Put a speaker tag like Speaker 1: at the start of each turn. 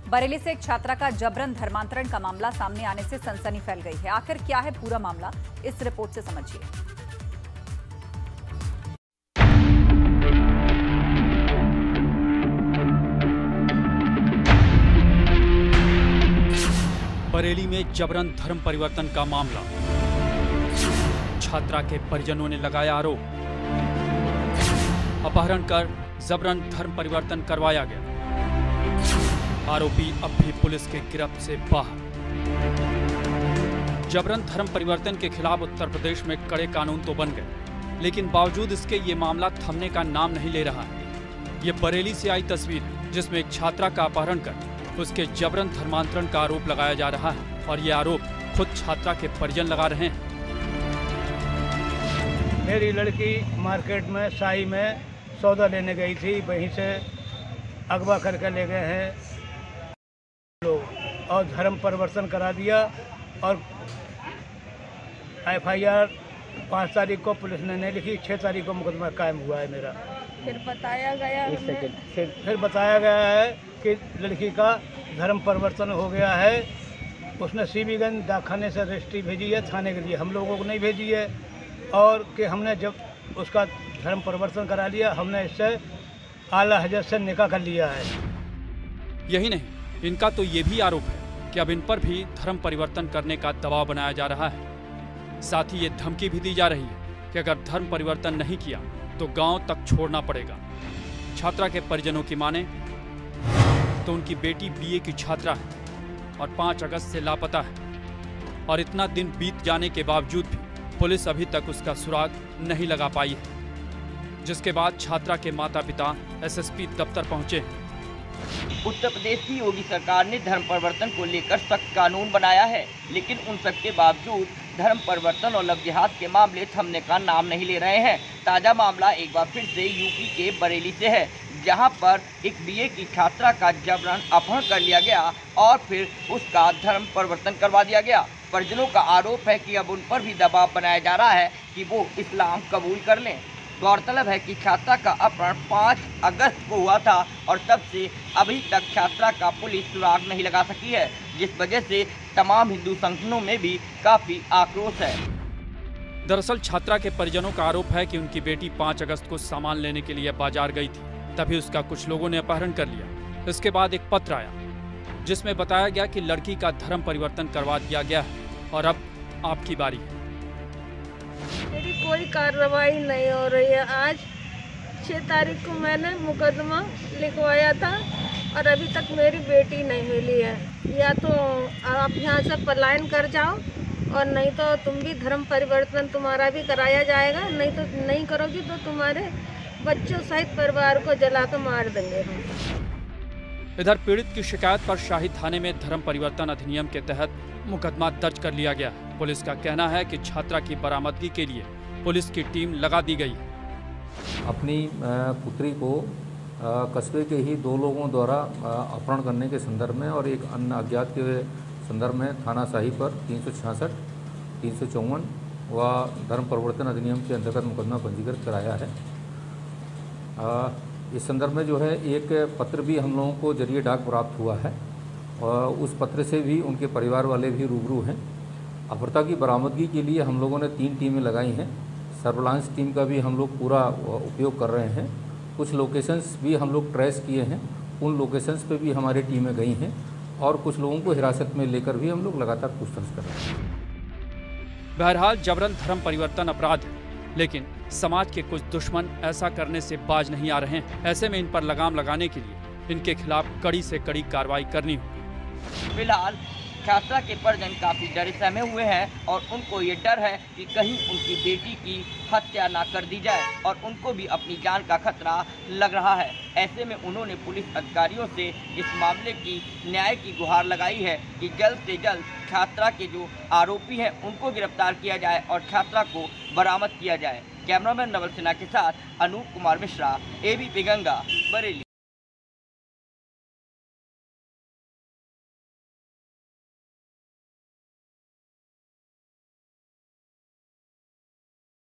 Speaker 1: बरेली से एक छात्रा का जबरन धर्मांतरण का मामला सामने आने से सनसनी फैल गई है। आखिर क्या है पूरा मामला, इस रिपोर्ट से समझिए।
Speaker 2: बरेली में जबरन धर्म परिवर्तन का मामला, छात्रा के परिजनों ने लगाया आरोप। अपहरण कर जबरन धर्म परिवर्तन करवाया गया। आरोपी अब भी पुलिस के गिरफ्त से बाहर। जबरन धर्म परिवर्तन के खिलाफ उत्तर प्रदेश में कड़े कानून तो बन गए, लेकिन बावजूद इसके ये मामला थमने का नाम नहीं ले रहा है। ये बरेली से आई तस्वीर है, जिसमें एक छात्रा का अपहरण कर उसके जबरन धर्मांतरण का आरोप लगाया जा रहा है और ये आरोप खुद छात्रा के परिजन लगा रहे हैं।
Speaker 3: मेरी लड़की मार्केट में साई में सौदा लेने गई थी, वहीं से अगवा करके ले गए हैं लोग और धर्म परिवर्तन करा दिया। और एफआईआर 5 तारीख को पुलिस ने नहीं लिखी, 6 तारीख को मुकदमा कायम हुआ है मेरा।
Speaker 4: फिर बताया
Speaker 3: गया है कि लड़की का धर्म परिवर्तन हो गया है। उसने सीबीगंज डाकखाने से रजिस्ट्री भेजी है थाने के लिए, हम लोगों को नहीं भेजी है। और कि हमने जब उसका धर्म परिवर्तन करा लिया, हमने इससे आला हजरत से निकाह कर लिया है।
Speaker 2: यही नहीं, इनका तो ये भी आरोप है कि अब इन पर भी धर्म परिवर्तन करने का दबाव बनाया जा रहा है। साथ ही ये धमकी भी दी जा रही है कि अगर धर्म परिवर्तन नहीं किया तो गांव तक छोड़ना पड़ेगा। छात्रा के परिजनों की माने तो उनकी बेटी बीए की छात्रा है और 5 अगस्त से लापता है और इतना दिन बीत जाने के बावजूद भी पुलिस अभी तक उसका सुराग नहीं लगा पाई है, जिसके बाद छात्रा के माता पिता एसएसपी दफ्तर पहुंचे।
Speaker 5: उत्तर प्रदेश की योगी सरकार ने धर्म परिवर्तन को लेकर सख्त कानून बनाया है, लेकिन उन सब के बावजूद धर्म परिवर्तन और लव जिहाद के मामले थमने का नाम नहीं ले रहे हैं। ताज़ा मामला एक बार फिर से यूपी के बरेली से है, जहां पर एक बीए की छात्रा का जबरन अपहरण कर लिया गया और फिर उसका धर्म परिवर्तन करवा दिया गया। परिजनों का आरोप है कि अब उन पर भी दबाव बनाया जा रहा है कि वो इस्लाम कबूल कर लें। गौरतलब है कि छात्रा का अपहरण 5 अगस्त को हुआ था और तब से अभी तक छात्रा का पुलिस सुराग नहीं लगा सकी है, जिस वजह से तमाम हिंदू संगठनों में भी काफी आक्रोश है।
Speaker 2: दरअसल छात्रा के परिजनों का आरोप है कि उनकी बेटी 5 अगस्त को सामान लेने के लिए बाजार गई थी, तभी उसका कुछ लोगों ने अपहरण कर लिया। इसके बाद एक पत्र आया जिसमें बताया गया कि लड़की का धर्म परिवर्तन करवा दिया गया है और अब आपकी बारी है।
Speaker 4: मेरी कोई कार्रवाई नहीं हो रही है। आज 6 तारीख को मैंने मुकदमा लिखवाया था और अभी तक मेरी बेटी नहीं मिली है। या तो आप यहाँ से पलायन कर जाओ और नहीं तो तुम भी धर्म परिवर्तन तुम्हारा भी कराया जाएगा, नहीं तो नहीं करोगी तो तुम्हारे बच्चों सहित परिवार को जलाकर मार देंगे हम।
Speaker 2: इधर पीड़ित की शिकायत पर शाही थाने में धर्म परिवर्तन अधिनियम के तहत मुकदमा दर्ज कर लिया गया है। पुलिस का कहना है कि छात्रा की बरामदगी के लिए पुलिस की टीम लगा दी गई है।
Speaker 6: अपनी पुत्री को कस्बे के ही 2 लोगों द्वारा अपहरण करने के संदर्भ में और एक अन्य अज्ञात के संदर्भ में थाना शाही पर 366, 354 व धर्म परिवर्तन अधिनियम के अंतर्गत मुकदमा पंजीकृत कराया है। इस संदर्भ में जो है एक पत्र भी हम लोगों को जरिए डाक प्राप्त हुआ है और उस पत्र से भी उनके परिवार वाले भी रूबरू हैं। अपहृता की बरामदगी के लिए हम लोगों ने 3 टीमें लगाई हैं। सर्विलांस टीम का भी हम लोग पूरा उपयोग कर रहे हैं। कुछ लोकेशंस भी हम लोग ट्रेस किए हैं, उन लोकेशंस पे भी हमारी टीमें गई हैं और कुछ लोगों को हिरासत में लेकर भी हम लोग लगातार पूछताछ कर रहे हैं।
Speaker 2: बहरहाल जबरन धर्म परिवर्तन अपराध है, लेकिन समाज के कुछ दुश्मन ऐसा करने से बाज नहीं आ रहे हैं। ऐसे में इन पर लगाम लगाने के लिए इनके खिलाफ कड़ी से कड़ी कार्रवाई करनी होगी।
Speaker 5: फिलहाल छात्रा के परिजन काफी डरे सहमे हुए हैं और उनको ये डर है कि कहीं उनकी बेटी की हत्या ना कर दी जाए और उनको भी अपनी जान का खतरा लग रहा है। ऐसे में उन्होंने पुलिस अधिकारियों से इस मामले की न्याय की गुहार लगाई है कि जल्द से जल्द छात्रा के जो आरोपी हैं उनको गिरफ्तार किया जाए और छात्रा को बरामद किया जाए। कैमरामैन नवल सिन्हा के साथ अनूप कुमार मिश्रा, एबीपी गंगा, बरेली।